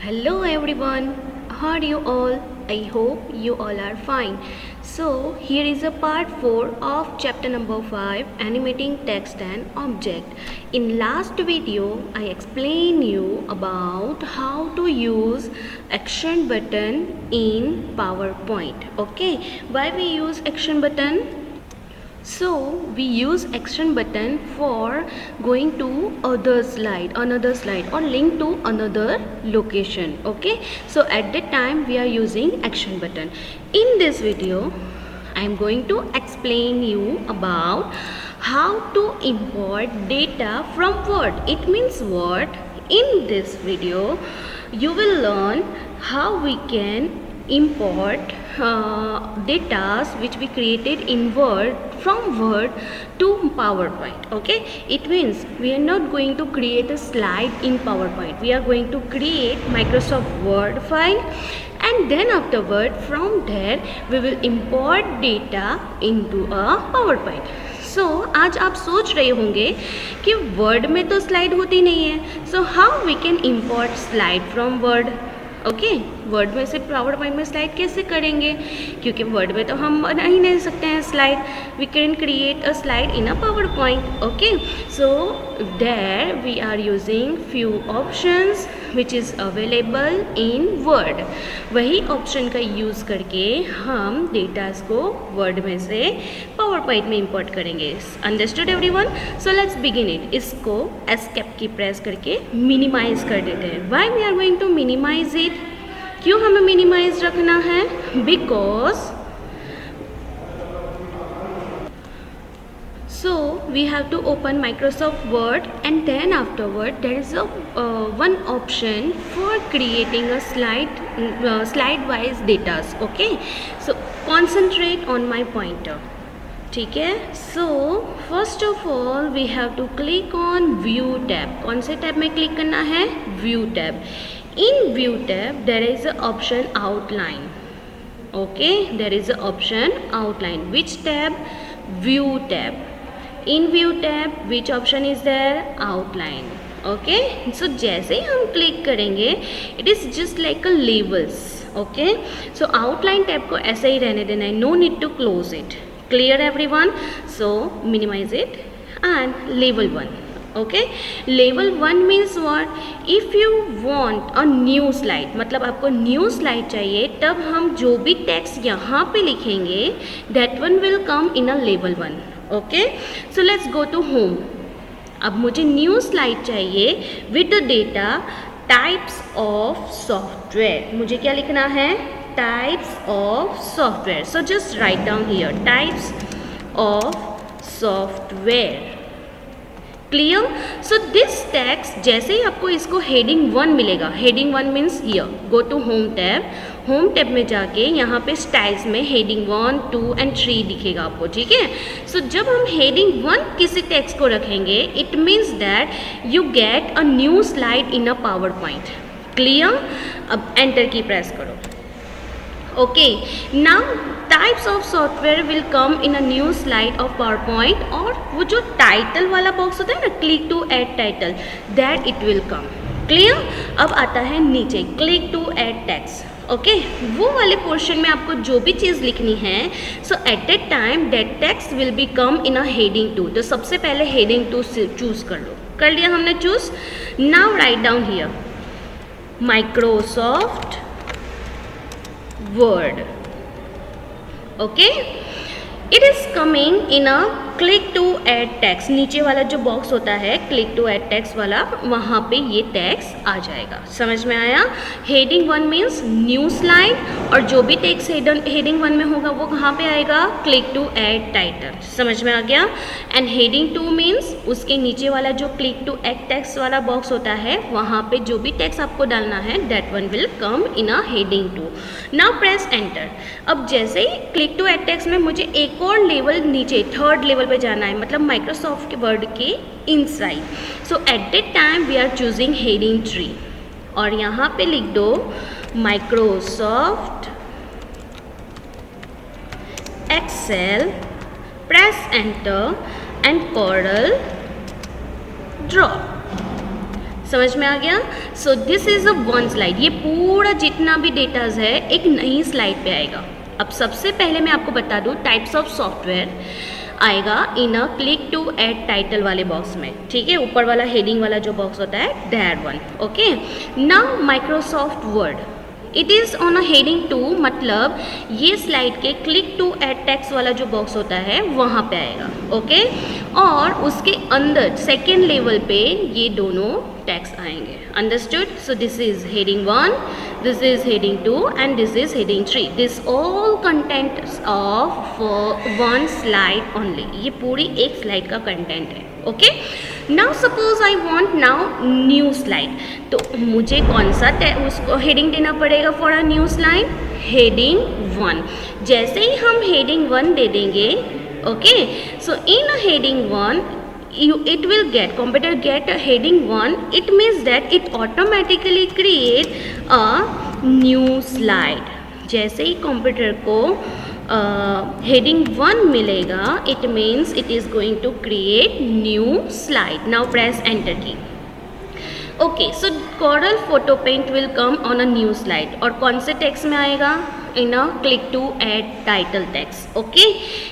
Hello everyone, how are you all? I hope you all are fine. So here is a part 4 of chapter number 5, animating text and object. In last video I explained you about how to use action button in PowerPoint. Okay, why we use action button? So we use action button for going to another slide or link to another location. Okay, so at that time we are using action button. In this video I am going to explain you about how to import data from Word. It means what? In this video you will learn how we can import data which we created in Word from Word to PowerPoint. Okay, it means we are not going to create a slide in PowerPoint. We are going to create Microsoft Word file, and then afterward from there we will import data into a PowerPoint. सो आज आप सोच रहे होंगे कि word में तो slide होती नहीं है, so how we can import slide from Word. Okay, Word में से पावर पॉइंट में स्लाइड कैसे करेंगे, क्योंकि वर्ड में तो हम बना ही नहीं सकते हैं slide. We can create a slide in a PowerPoint. Okay, so there we are using few options which is available in Word. वही ऑप्शन का यूज़ करके हम डेटास को वर्ड में से पावर पॉइंट में इंपोर्ट करेंगे. Understood everyone? So let's begin it. इसको एस्केप की प्रेस करके मिनिमाइज कर देते हैं. Why we are going to minimize it? क्यों हमें मिनिमाइज रखना है? Because so we have to open Microsoft Word, and then afterward there is a one option for creating a slide wise data. Okay, so concentrate on my pointer. ठीक है, so first of all we have to click on view tab. कौन से tab में click करना है? View tab. In view tab there is a option outline. Okay, there is a option outline. Which tab? View tab. In view tab which option is there? Outline. Okay, so जैसे ही हम click करेंगे it is just like a labels. Okay, so outline tab को ऐसे ही रहने देना है. No need to close it. Clear everyone? So minimize it and label 1. Okay, level 1 means what? If you want a new slide, मतलब आपको new slide चाहिए, तब हम जो भी टेक्स्ट यहाँ पे लिखेंगे that one will come in a level 1. Okay, so let's go to home. अब मुझे न्यू स्लाइड चाहिए with the data types of software. मुझे क्या लिखना है? Types of software. So just write down here types of software. Clear? So this text, जैसे ही आपको इसको हेडिंग 1 मिलेगा, heading 1 means here, go to home tab. Home tab में जाके यहाँ पे स्टाइल्स में हेडिंग 1, 2 एंड 3 दिखेगा आपको. ठीक है, सो जब हम हेडिंग 1 किसी टेक्स्ट को रखेंगे it means that you get a new slide in a power point. Clear? अब एंटर की प्रेस करो. Okay, now types of software will come in a new slide of PowerPoint. और वो जो टाइटल वाला बॉक्स होता है ना, click to add title, that it will come. Clear? अब आता है नीचे click to add text. Okay, वो वाले पोर्शन में आपको जो भी चीज़ लिखनी है, so at that time that text will be come in a heading 2. तो सबसे पहले हेडिंग 2 चूज कर लो. कर लिया हमने choose. Now write down here Microsoft Word. Okay, it is coming in a click to add text. नीचे वाला जो बॉक्स होता है क्लिक टू ऐड टेक्स्ट वाला, वहाँ पे ये टेक्स्ट आ जाएगा. समझ में आया? हेडिंग 1 मीन्स न्यू स्लाइड, और जो भी टेक्स्ट हेडिंग 1 में होगा वो कहाँ पे आएगा? Click to add title. समझ में आ गया? एंड हेडिंग 2 मीन्स उसके नीचे वाला जो क्लिक टू ऐड टेक्स्ट वाला बॉक्स होता है, वहाँ पे जो भी टेक्स्ट आपको डालना है that one will come in a heading 2. Now press enter. अब जैसे ही क्लिक टू ऐड टेक्स्ट में मुझे एक और लेवल नीचे, थर्ड लेवल पे जाना है, मतलब माइक्रोसॉफ्ट के वर्ड के inside. So at that time we are choosing heading 3, और यहाँ पे लिख दो Microsoft Excel. Press enter and Corel Draw. समझ में आ गया? So this is a one slide, ये पूरा जितना भी डेटाज है एक नई स्लाइड पे आएगा। अब सबसे पहले मैं आपको बता दूँ टाइप्स ऑफ सॉफ्टवेयर आएगा in a click to add title वाले बॉक्स में, ठीक है, ऊपर वाला हेडिंग वाला जो बॉक्स होता है that one. Okay, now Microsoft word it is on a heading 2, मतलब ये स्लाइड के क्लिक टू ऐड टेक्स्ट वाला जो बॉक्स होता है वहाँ पे आएगा। ओके, और उसके अंदर सेकेंड लेवल पे ये दोनों टेक्स्ट आएंगे। Understood? So this is heading 1, this is heading 2 and this is heading 3। This all content of one slide only, ये पूरी एक स्लाइड का कंटेंट है। Okay, now suppose I want now new slide, तो मुझे कौन सा उसको हेडिंग देना पड़ेगा for a new slide? Heading 1। जैसे ही हम हेडिंग 1 दे देंगे, okay, so in a heading 1 it will get computer get a heading 1, it means that it automatically create a new slide। जैसे ही कंप्यूटर को हेडिंग 1 मिलेगा, it means it is going to create new slide. Now press enter key. Okay, so Corel Photo Paint will come on a new slide, और कौन से text में आएगा? In a click to add title text. Okay,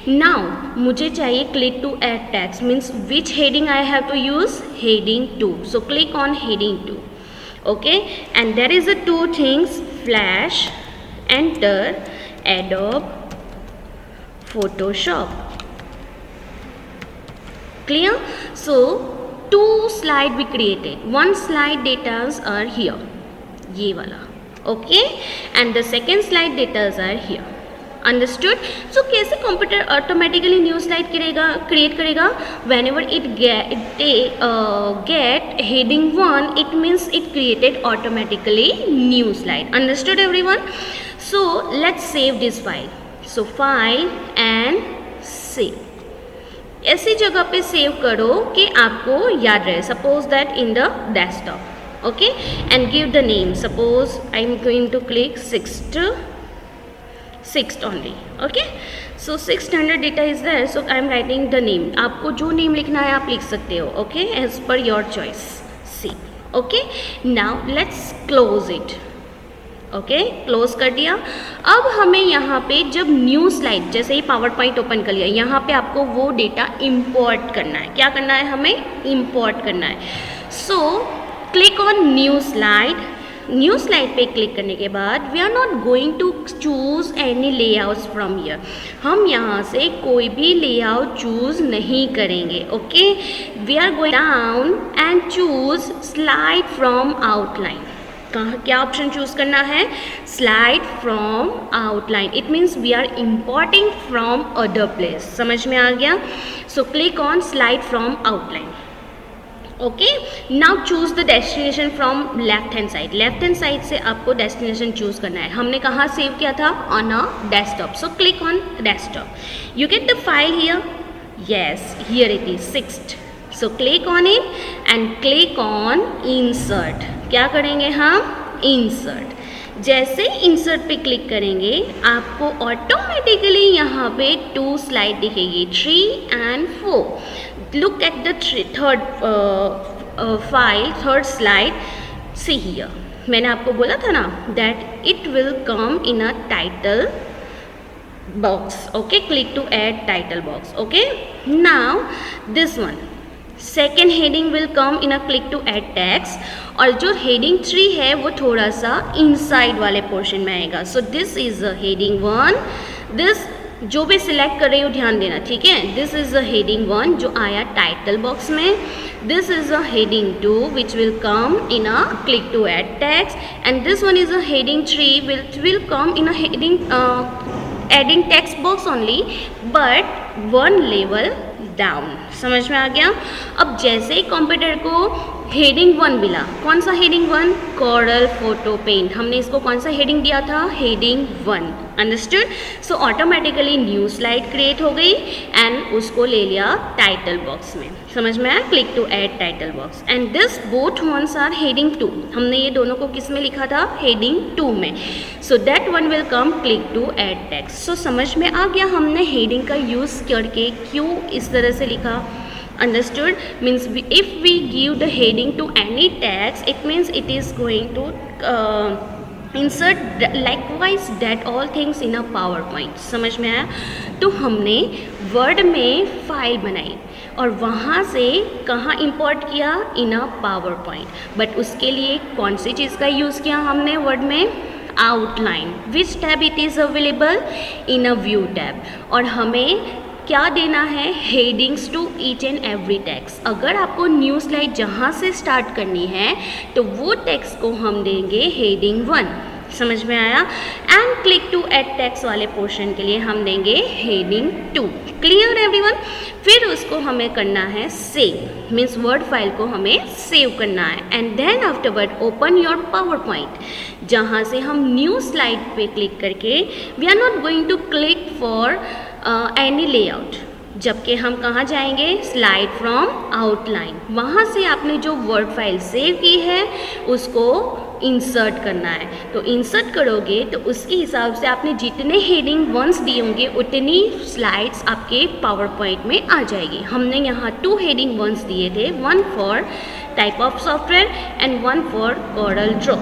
now मुझे चाहिए click to add text, means which heading I have to use? Heading 2। So click on heading 2। Okay, and there is a 2 things, flash, enter, adobe Photoshop। Clear? So 2 slide we created, 1 slide datas are here, ये वाला। Okay, and the second slide datas are here। Understood? So कैसे computer automatically new slide create करेगा? Whenever it get heading 1, it means it created automatically new slide। Understood everyone? So let's save this file। So file and save, ऐसी जगह पे save करो कि आपको याद रहे। Suppose that in the desktop. Okay, and give the name. Suppose I am going to click 6th only. Okay, so 600 data is there, so I am writing the name. आपको जो नेम लिखना है आप लिख सकते हो। Okay, as per your choice. See. Okay, now let's close it. Okay, close कर दिया। अब हमें यहाँ पे जब न्यू स्लाइड, जैसे ही पावर पॉइंट ओपन कर लिया, यहाँ पे आपको वो डेटा इंपोर्ट करना है। क्या करना है? हमें इंपोर्ट करना है। So click on new slide. New slide पे क्लिक करने के बाद we are not going to choose any layouts from here, हम यहाँ से कोई भी लेआउट चूज नहीं करेंगे। Okay, we are going down and choose slide from outline. कहाँ क्या ऑप्शन चूज करना है? Slide from outline. It means we are importing from other place. समझ में आ गया? So click on slide from outline. Okay, now choose the destination from left hand side. Left hand side से आपको destination choose करना है। हमने कहाँ सेव किया था? On a desktop. So click on desktop. You get the file here. Yes, here it is 6th। So click on it and click on insert. क्या करेंगे हम? इंसर्ट। जैसे इंसर्ट पे क्लिक करेंगे आपको ऑटोमेटिकली यहाँ पे 2 स्लाइड दिखेगी, 3 and 4। Look at the third file, third slide. See here, मैंने आपको बोला था ना that it will come in a title box. Okay, click to add title box. Okay, now this one second heading will come in a click to add text, और जो heading 3 है वो थोड़ा सा इनसाइड वाले पोर्शन में आएगा। So this is a heading 1। This जो भी सिलेक्ट कर रही हो ध्यान देना, ठीक है? दिस इज अ हेडिंग 1 जो आया टाइटल बॉक्स में। This is a heading 2 which will come in a click to add text, and this one is a heading 3 which will come in a heading adding text box only, but 1 level down. समझ में आ गया? अब जैसे ही computer को heading 1 मिला, कौन सा हेडिंग 1? Corel Photo Paint। हमने इसको कौन सा हेडिंग दिया था? Heading 1। Understood? So automatically new slide create हो गई एंड उसको ले लिया टाइटल बॉक्स में। समझ में आया? Click to add title box, and this both ones are heading 2। हमने ये दोनों को किस में लिखा था? हेडिंग 2 में। So that one will come click to add text. So समझ में आ गया हमने हेडिंग का यूज़ करके क्यों इस तरह से लिखा। Understood? Means if we give the heading to any text, it means it is going to insert likewise that all things in a PowerPoint. समझ में आया? तो हमने वर्ड में फाइल बनाई और वहाँ से कहाँ इंपोर्ट किया? इन अ PowerPoint. बट उसके लिए कौन सी चीज़ का यूज़ किया हमने वर्ड में? Outline. Which tab it is available? In a view tab. और हमें क्या देना है? Headings to each and every text. अगर आपको न्यू स्लाइड जहाँ से स्टार्ट करनी है तो वो टेक्स्ट को हम देंगे हेडिंग 1. समझ में आया? And click to add text वाले पोर्शन के लिए हम देंगे हेडिंग 2. Clear everyone? फिर उसको हमें करना है सेव. मीन्स वर्ड फाइल को हमें सेव करना है. And then afterward open your PowerPoint, जहाँ से हम न्यू स्लाइड पे क्लिक करके we are not going to click for any layout. जबकि हम कहाँ जाएंगे? Slide from outline. वहाँ से आपने जो वर्ड फाइल सेव की है उसको इंसर्ट करना है. तो इंसर्ट करोगे तो उसके हिसाब से आपने जितने हेडिंग वंस दिए होंगे उतनी स्लाइड्स आपके पावर पॉइंट में आ जाएगी. हमने यहाँ 2 हेडिंग वंस दिए थे, 1 for type of software and 1 for Corel Draw.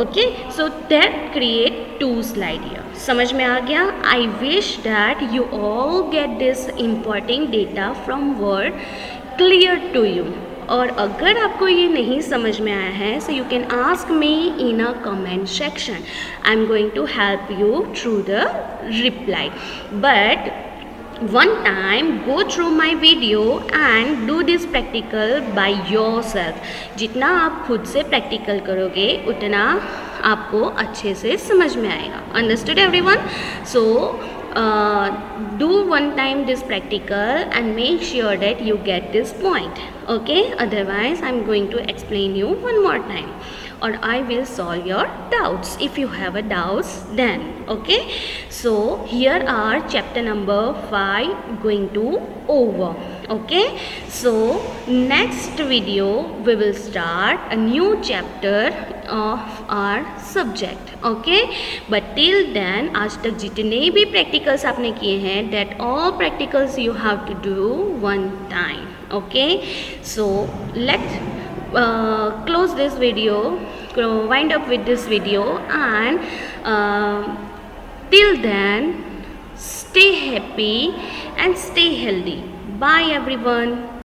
Okay, so that create 2 slide here. समझ में आ गया? I wish that you all get this important data from Word clear to you. और अगर आपको ये नहीं समझ में आया है so you can ask me in a comment section. I am going to help you through the reply. But one time go through my video and do this practical by yourself. जितना आप खुद से practical करोगे उतना आपको अच्छे से समझ में आएगा. Understood everyone? So do one time this practical and make sure that you get this point. Okay, otherwise I'm going to explain you one more time or I will solve your doubts if you have a doubts then. Okay, so here are chapter number 5 going to over. Okay, so next video we will start a new chapter of our subject. Okay, but till then आज तक जितने भी practicals आपने किए हैं that all practicals you have to do one time. Okay, so let's close this video, wind up with this video, and till then stay happy and stay healthy. Bye everyone.